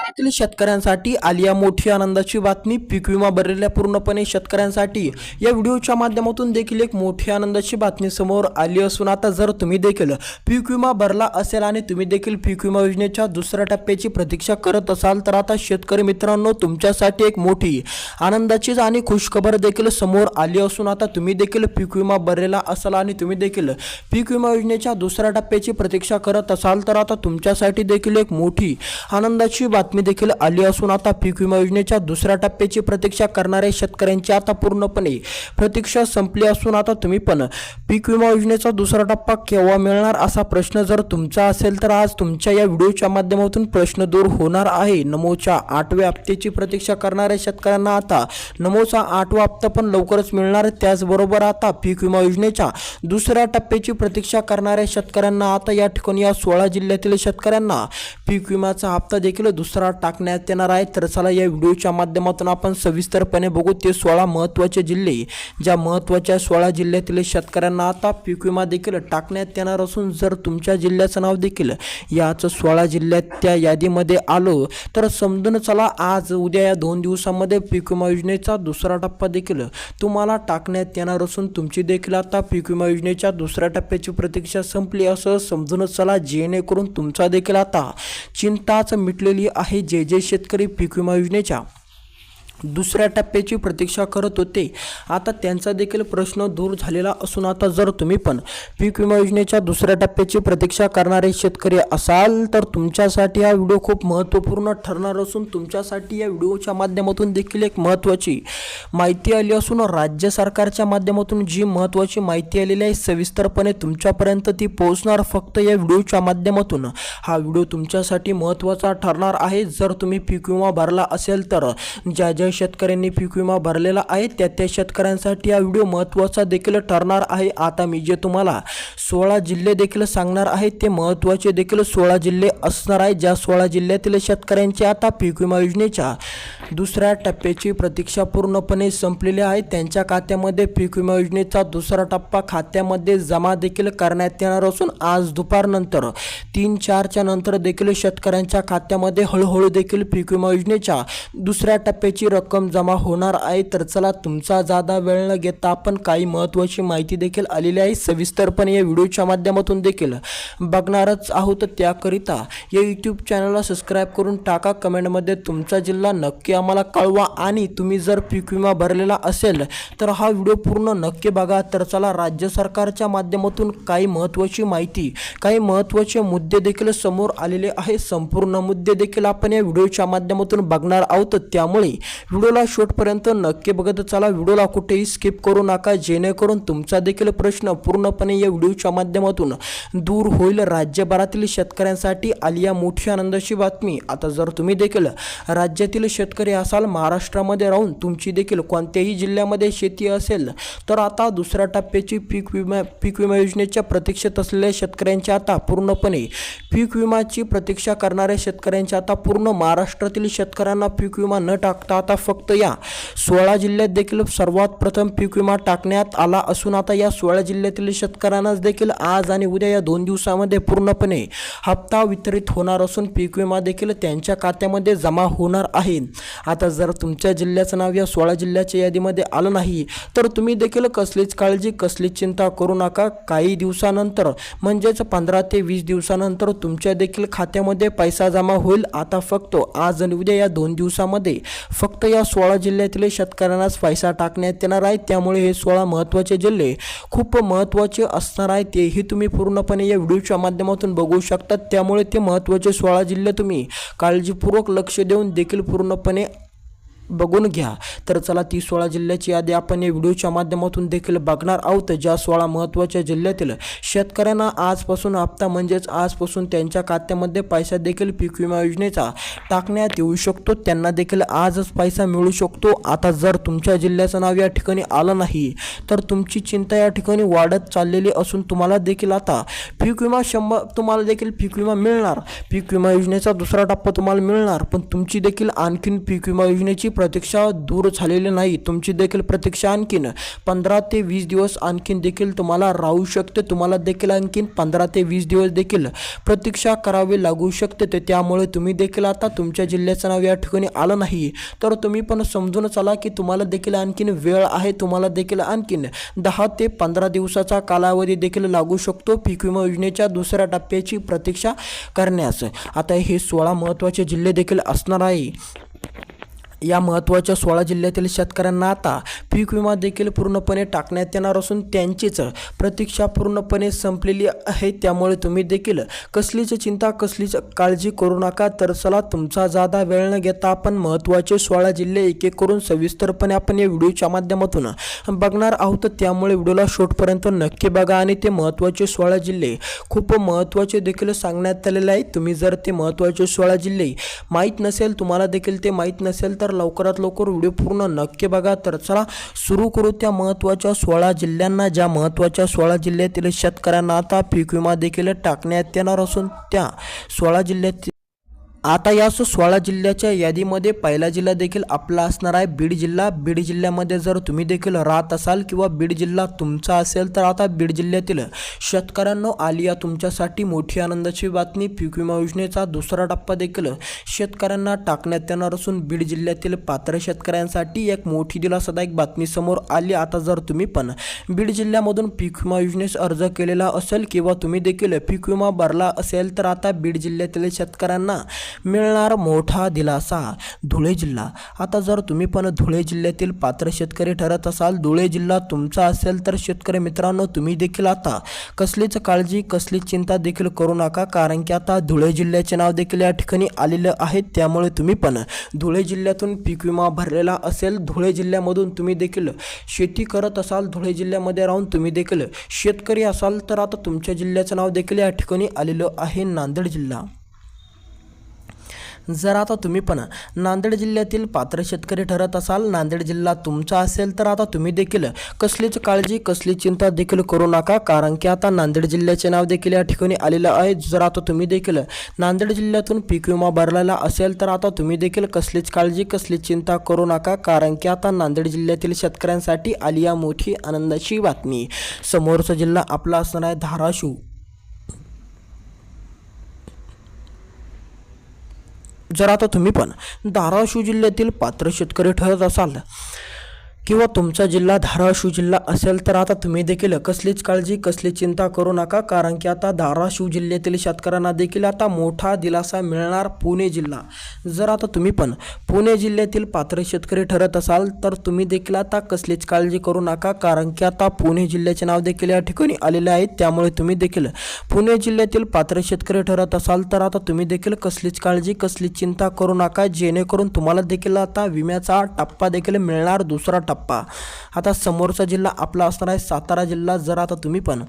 जिल्ह्यातील शेतकऱ्यांसाठी आली आहे मोठी आनंदाची बातमी। पीक विमा भरलेल्या पूर्णपणे शेतकऱ्यांसाठी या व्हिडिओच्या माध्यमातून देखील एक मोठी आनंदाची बातमी समोर आली असून आता जर तुम्ही देखील पीक विमा भरला असेल आणि तुम्ही देखील पीक विमा योजनेच्या दुसऱ्या टप्प्याची प्रतीक्षा करत असाल तर आता शेतकरी मित्रांनो तुमच्यासाठी एक मोठी आनंदाची आणि खुशखबर देखील समोर आली असून आता तुम्ही देखील पीक विमा भरलेला असाल आणि तुम्ही देखील पीक विमा योजनेच्या दुसऱ्या टप्प्याची प्रतीक्षा करत असाल तर आता तुमच्यासाठी देखील एक मोठी आनंदाची बातमी देखील आली असून आता पीक विमा योजनेच्या दुसऱ्या टप्प्याची प्रतीक्षा करणारे शेतकऱ्यांची आता पूर्णपणे प्रतीक्षा संपली असून आता तुम्ही पण पीक विमा योजनेचा दुसरा टप्पा केव्हा मिळणार असा प्रश्न जर तुमचा असेल तर आज तुमच्या या व्हिडिओच्या माध्यमातून प्रश्न दूर होणार आहे। नमोच्या 8व्या हप्त्याची प्रतीक्षा करणाऱ्या शेतकऱ्यांना आता नमोचा 8वा हप्ता पण लवकरच मिळणार। त्याचबरोबर आता पीक विमा योजनेच्या दुसऱ्या टप्प्याची प्रतीक्षा करणाऱ्या शेतकऱ्यांना आता या ठिकाणी या 16 जिल्ह्यातील शेतकऱ्यांना पीक विम्याचा हप्ता देखील दुसरा टाकण्यात येणार आहे। तर चला या व्हिडिओच्या माध्यमातून आपण सविस्तरपणे बघू ते 16 महत्त्वाचे जिल्हे, ज्या महत्त्वाच्या 16 जिल्ह्यातील शेतकऱ्यांना आता पीक विमा देखील टाकण्यात येणार असून जर तुमच्या जिल्ह्याचं नाव देखील याच 16 जिल्ह्याच्या यादीमध्ये आलं तर समजून चला आज उद्या या 2 दिवसांमध्ये पीक विमा योजनेचा दुसरा टप्पा देखील तुम्हाला टाकण्यात येणार असून तुमची देखील आता पीक विमा योजनेच्या दुसऱ्या टप्प्याची प्रतीक्षा संपली असं समजून चला, जेणेकरून तुमचा देखील आता चिंताच मिटलेली आहे। जे शेतकरी पीक विमा योजनेच्या दुसऱ्या टप्प्याची प्रतीक्षा करत होते आता त्यांचा देखील प्रश्न दूर झालेला असून आता जर तुम्ही पण पीक विमा योजनेच्या दुसऱ्या टप्प्याची प्रतीक्षा करणारे शेतकरी असाल तर तुमच्यासाठी हा व्हिडिओ खूप महत्त्वपूर्ण ठरणार असून तुमच्यासाठी या व्हिडिओच्या माध्यमातून देखील एक महत्त्वाची माहिती आली असून राज्य सरकारच्या माध्यमातून जी महत्त्वाची माहिती आलेली आहे सविस्तरपणे तुमच्यापर्यंत ती पोहोचणार फक्त या व्हिडिओच्या माध्यमातून। हा व्हिडिओ तुमच्यासाठी महत्त्वाचा ठरणार आहे। जर तुम्ही पीक विमा भरला असेल तर ज्या शेतकऱ्यांनी पीक विमा भरलेला आहे त्या शेतकऱ्यांसाठी हा व्हिडिओ महत्त्वाचा देखील ठरणार आहे। आता मी जे तुम्हाला 16 जिल्हे देखील सांगणार आहे ते महत्त्वाचे देखील 16 जिल्हे असणार आहे, ज्या 16 जिल्ह्यातील शेतकऱ्यांची आता पीक विमा योजनेच्या दुसऱ्या टप्प्याची प्रतीक्षा पूर्णपणे संपलेली आहे। त्यांच्या खात्यामध्ये पीक विमा योजनेचा दुसरा टप्पा खात्यामध्ये जमा देखील करण्यात येणार असून आज दुपारनंतर 3-4च्या नंतर देखील शेतकऱ्यांच्या खात्यामध्ये हळूहळू देखील पीक विमा योजनेच्या दुसऱ्या टप्प्याची रक्कम जमा होणार आहे। तर चला तुमचा जादा वेळ न घेता आपण काही महत्त्वाची माहिती देखील आलेली आहे सविस्तरपणे या व्हिडिओच्या माध्यमातून देखील बघणारच आहोत। त्याकरिता या यूट्यूब चॅनलला सबस्क्राईब करून टाका, कमेंटमध्ये तुमचा जिल्हा नक्की आम्हाला कळवा आणि तुम्ही जर पीक विमा भरलेला असेल तर हा व्हिडिओ पूर्ण नक्की बघा। तर चला राज्य सरकारच्या माध्यमातून काही महत्त्वाची माहिती, काही महत्त्वाचे मुद्दे देखील समोर आलेले आहे। संपूर्ण मुद्दे देखील आपण या व्हिडिओच्या माध्यमातून बघणार आहोत, त्यामुळे व्हिडिओला शेवटपर्यंत नक्की बघत चला, व्हिडिओला कुठेही स्किप करू नका, जेणेकरून तुमचा देखील प्रश्न पूर्णपणे या व्हिडिओच्या माध्यमातून दूर होईल। राज्यभरातील शेतकऱ्यांसाठी आली आहे मोठी आनंदाची बातमी। आता जर तुम्ही देखील राज्यातील शेतकरी असाल, महाराष्ट्रामध्ये राहून तुमची देखील कोणत्याही जिल्ह्यामध्ये शेती असेल तर आता दुसऱ्या टप्प्याची पीक विमा योजनेच्या प्रतीक्षेत असलेल्या शेतकऱ्यांची आता पूर्णपणे पीक विमाची प्रतीक्षा करणाऱ्या शेतकऱ्यांची आता पूर्ण महाराष्ट्रातील शेतकऱ्यांना पीक विमा न टाकता आता फक्त या 16 जिल्ह्यात देखील सर्वात प्रथम पीक विमा टाकण्यात आला असून आता या 16 जिल्ह्यातील शेतकऱ्यांनाच देखील आज आणि उद्या या 2 दिवसामध्ये पूर्णपणे हप्ता वितरित होणार असून पीक विमा देखील त्यांच्या खात्यामध्ये जमा होणार आहे। आता जर तुमच्या जिल्ह्याचं नाव या 16 जिल्ह्याच्या यादीमध्ये आलं नाही तर तुम्ही देखील कसलीच काळजी, कसलीच चिंता करू नका। काही दिवसानंतर म्हणजेच 15 ते 20 दिवसानंतर तुमच्या देखील खात्यामध्ये पैसा जमा होईल। आता फक्त आज आणि उद्या या 2 दिवसामध्ये फक्त या 16 जिल्ह्यातील शेतकऱ्यांनाच पैसा टाकण्यात येणार आहे, त्यामुळे हे 16 महत्त्वाचे जिल्हे खूप महत्त्वाचे असणार आहे। तेही तुम्ही पूर्णपणे या व्हिडिओच्या माध्यमातून बघू शकता, त्यामुळे ते महत्त्वाचे 16 जिल्हे तुम्ही काळजीपूर्वक लक्ष देऊन देखील पूर्णपणे बघून घ्या। तर चला ती 16 जिल्ह्याची यादी आपण या व्हिडिओच्या माध्यमातून देखील बघणार आहोत, ज्या 16 महत्त्वाच्या जिल्ह्यातील शेतकऱ्यांना आजपासून हप्ता म्हणजेच आजपासून त्यांच्या खात्यामध्ये पैसा देखील पीक विमा योजनेचा टाकण्यात येऊ शकतो, त्यांना देखील आजच पैसा मिळू शकतो। आता जर तुमच्या जिल्ह्याचं नाव या ठिकाणी आलं नाही तर तुमची चिंता या ठिकाणी वाढत चाललेली असून तुम्हाला देखील आता पीक विमा तुम्हाला देखील पीक विमा मिळणार, पीक विमा योजनेचा दुसरा टप्पा तुम्हाला मिळणार, पण तुमची देखील आणखीन पीक विमा योजनेची प्रतीक्षा दूर झालेली नाही. तुमची देखील प्रतीक्षा आणखीन 15 ते 20 दिवस आणखीन देखील तुम्हाला राहू शकते. तुम्हाला देखील आणखीन 15 ते 20 दिवस देखील प्रतीक्षा करावी लागू शकते. त्यामुळे तुम्ही देखील आता तुमच्या जिल्ह्याचं नाव या ठिकाणी आलं नाही तर तुम्ही पण समजून चला की तुम्हाला देखील आणखीन वेळ आहे. तुम्हाला देखील आणखीन 10 ते 15 दिवसाचा कालावधी देखील लागू शकतो पीक विमा योजनेच्या दुसऱ्या टप्प्याची प्रतीक्षा करण्यास. आता हे 16 महत्त्वाचे जिल्हे देखील असणार आहे. या महत्त्वाच्या 16 जिल्ह्यातील शेतकऱ्यांना आता पीक विमा देखील पूर्णपणे टाकण्यात येणार असून त्यांचीच प्रतीक्षा पूर्णपणे संपलेली आहे. त्यामुळे तुम्ही देखील कसलीच चिंता कसलीच काळजी करू नका. तर चला तुमचा जादा वेळ न घेता आपण महत्त्वाचे 16 जिल्हे एक एक करून सविस्तरपणे आपण या व्हिडिओच्या माध्यमातून बघणार आहोत. त्यामुळे व्हिडिओला शेवटपर्यंत नक्की बघा आणि ते महत्त्वाचे 16 जिल्हे खूप महत्त्वाचे देखील सांगण्यात आलेले आहेत. तुम्ही जर ते महत्त्वाचे 16 जिल्हे माहीत नसेल, तुम्हाला देखील ते माहीत नसेल तर लवकरात लवकर व्हिडिओ पूर्ण नक्की बघा. तर चला सुरू करू त्या महत्त्वाच्या 16 जिल्ह्यांना. ज्या महत्त्वाच्या 16 जिल्ह्यातील शेतकऱ्यांना आता पीक विमा देखील टाकण्यात येणार असून त्या 16 जिल्ह्यातील आता या 16 जिल्ह्याच्या यादीमध्ये पहिला जिल्हा देखील आपला असणार आहे बीड जिल्हा. बीड जिल्ह्यामध्ये जर तुम्ही देखील राहत असाल किंवा बीड जिल्हा तुमचा असेल तर आता बीड जिल्ह्यातील शेतकऱ्यांनो आली या तुमच्यासाठी मोठी आनंदाची बातमी. पीक विमा योजनेचा दुसरा टप्पा देखील शेतकऱ्यांना टाकण्यात येणार असून बीड जिल्ह्यातील पात्र शेतकऱ्यांसाठी एक मोठी दिलासादायक बातमी समोर आली. आता जर तुम्ही पण बीड जिल्ह्यामधून पीक विमा योजनेस अर्ज केलेला असेल किंवा तुम्ही देखील पीक विमा भरला असेल तर आता बीड जिल्ह्यातील शेतकऱ्यांना मिळणार मोठा दिलासा. धुळे जिल्हा. आता जर तुम्ही पण धुळे जिल्ह्यातील पात्र शेतकरी ठरत असाल, धुळे जिल्हा तुमचा असेल तर शेतकरी मित्रांनो तुम्ही देखील आता कसलीच काळजी कसलीच चिंता देखील करू नका. कारण की आता धुळे जिल्ह्याचे नाव देखील या ठिकाणी आलेलं आहे. त्यामुळे तुम्ही पण धुळे जिल्ह्यातून पीक विमा भरलेला असेल, धुळे जिल्ह्यामधून तुम्ही देखील शेती करत असाल, धुळे जिल्ह्यामध्ये राहून तुम्ही देखील शेतकरी असाल तर आता तुमच्या जिल्ह्याचं नाव देखील या ठिकाणी आलेलं आहे नांदेड जिल्हा. जर आता तुम्ही पण नांदेड जिल्ह्यातील पात्र शेतकरी ठरत असाल, नांदेड जिल्हा तुमचा असेल तर आता तुम्ही देखील कसलीच काळजी कसली चिंता देखील करू नका. कारण की आता नांदेड जिल्ह्याचे नाव देखील या ठिकाणी आलेलं आहे. जर आता तुम्ही देखील नांदेड जिल्ह्यातून पीक विमा भरलेला असेल तर आता तुम्ही देखील कसलीच काळजी कसलीच चिंता करू नका. कारण की आता नांदेड जिल्ह्यातील शेतकऱ्यांसाठी आली या मोठी आनंदाची बातमी. समोरचा जिल्हा आपला असणार आहे धाराशिव. जर आता तुम्ही पण धाराशिव जिल्ह्यातील पात्र शेतकरी ठरत असाल किंवा तुमचा जिल्हा धाराशिव जिल्हा असेल तर आता तुम्ही देखील कसलीच काळजी कसली चिंता करू नका. कारण की आता धाराशिव जिल्ह्यातील शेतकऱ्यांना देखील आता मोठा दिलासा मिळणार. पुणे जिल्हा. जर आता तुम्ही पण पुणे जिल्ह्यातील पात्र शेतकरी ठरत असाल तर तुम्ही देखील आता कसलीच काळजी करू नका. कारण की आता पुणे जिल्ह्याचे नाव देखील या ठिकाणी आलेले आहे. त्यामुळे तुम्ही देखील पुणे जिल्ह्यातील पात्र शेतकरी ठरत असाल तर आता तुम्ही देखील कसलीच काळजी कसलीच चिंता करू नका. जेणेकरून तुम्हाला देखील आता विम्याचा टप्पा देखील मिळणार, दुसरा टप्पा. आता समोरचा जिल्हा आपला असणार आहे सातारा जिल्हा. जर आता तुम्ही पण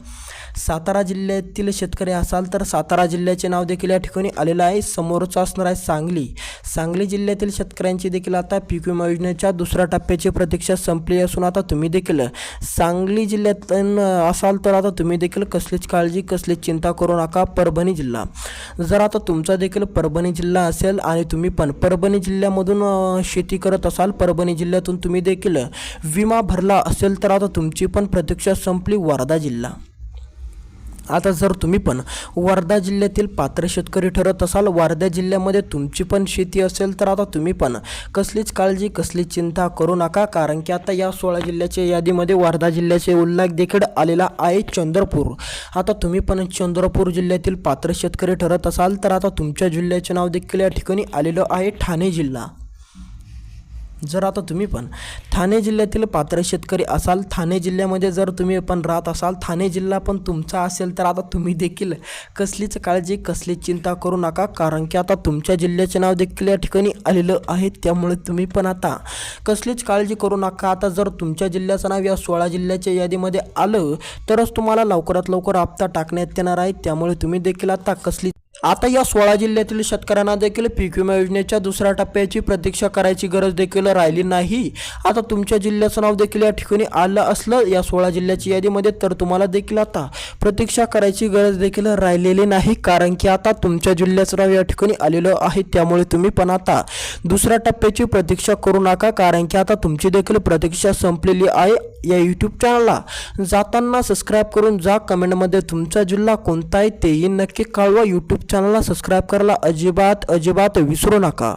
सातारा जिल्ह्यातील शेतकरी असाल तर सातारा जिल्ह्याचे नाव देखील या ठिकाणी आलेलं आहे. समोरचा असणार आहे सांगली. सांगली जिल्ह्यातील शेतकऱ्यांची देखील आता पीक विमा योजनेच्या दुसऱ्या टप्प्याची प्रतीक्षा संपली असून आता तुम्ही देखील सांगली जिल्ह्यातून असाल तर आता तुम्ही देखील कसलीच काळजी कसलीच चिंता करू नका. परभणी जिल्हा. जर आता तुमचा देखील परभणी जिल्हा असेल आणि तुम्ही पण परभणी जिल्ह्यामधून शेती करत असाल, परभणी जिल्ह्यातून तुम्ही देखील विमा भरला असेल तर आता तुमची पण प्रतीक्षा संपली. वर्धा जिल्हा. आता जर तुम्ही पण वर्धा जिल्ह्यातील पात्र शेतकरी ठरत असाल, वर्धा जिल्ह्यामध्ये तुमची पण शेती असेल तर आता तुम्ही पण कसलीच काळजी कसलीच चिंता करू नका. कारण की आता या 16 जिल्ह्याच्या यादीमध्ये वर्धा जिल्ह्याचे उल्लेख देखील आलेला आहे. चंद्रपूर. आता तुम्ही पण चंद्रपूर जिल्ह्यातील पात्र शेतकरी ठरत असाल तर आता तुमच्या जिल्ह्याचे नाव देखील या ठिकाणी आलेलं आहे. ठाणे जिल्हा. जर आता तुम्ही पण ठाणे जिल्ह्यातील पात्र शेतकरी असाल, ठाणे जिल्ह्यामध्ये जर तुम्ही पण राहत असाल, ठाणे जिल्हा पण तुमचा असेल तर आता तुम्ही देखील कसलीच काळजी कसलीच चिंता करू नका. कारण की आता तुमच्या जिल्ह्याचे नाव देखील या ठिकाणी आलेलं आहे. त्यामुळे तुम्ही पण आता कसलीच काळजी करू नका. आता जर तुमच्या जिल्ह्याचं नाव या 16 जिल्ह्याच्या यादीमध्ये आलं तरच तुम्हाला लवकरात लवकर हप्ता टाकण्यात येणार आहे. त्यामुळे तुम्ही देखील आता कसली आता या 16 जिल्ह्यातील शेतकऱ्यांना देखील पीक विमा योजनेच्या दुसऱ्या टप्प्याची प्रतीक्षा करायची गरज देखील राहिली नाही। आता तुमच्या जिल्ह्याचं नाव देखील या ठिकाणी आलं असलं या 16 जिल्ह्याची यादीमध्ये तर तुम्हाला देखील आता प्रतीक्षा करायची गरज देखील राहिलेली नाही, कारण की आता तुमच्या जिल्ह्याचं नाव या ठिकाणी आलेलं आहे। त्यामुळे तुम्ही पण आता दुसऱ्या टप्प्याची प्रतीक्षा करू नका, कारण की आता तुमची देखील प्रतीक्षा संपलेली आहे। या यूट्यूब चॅनलला जाताना सबस्क्राईब करून जा, कमेंटमध्ये तुमचा जिल्हा कोणता आहे तेही नक्की कळवा। यूट्यूब चॅनलला सबस्क्राईब करायला अजिबात विसरू नका।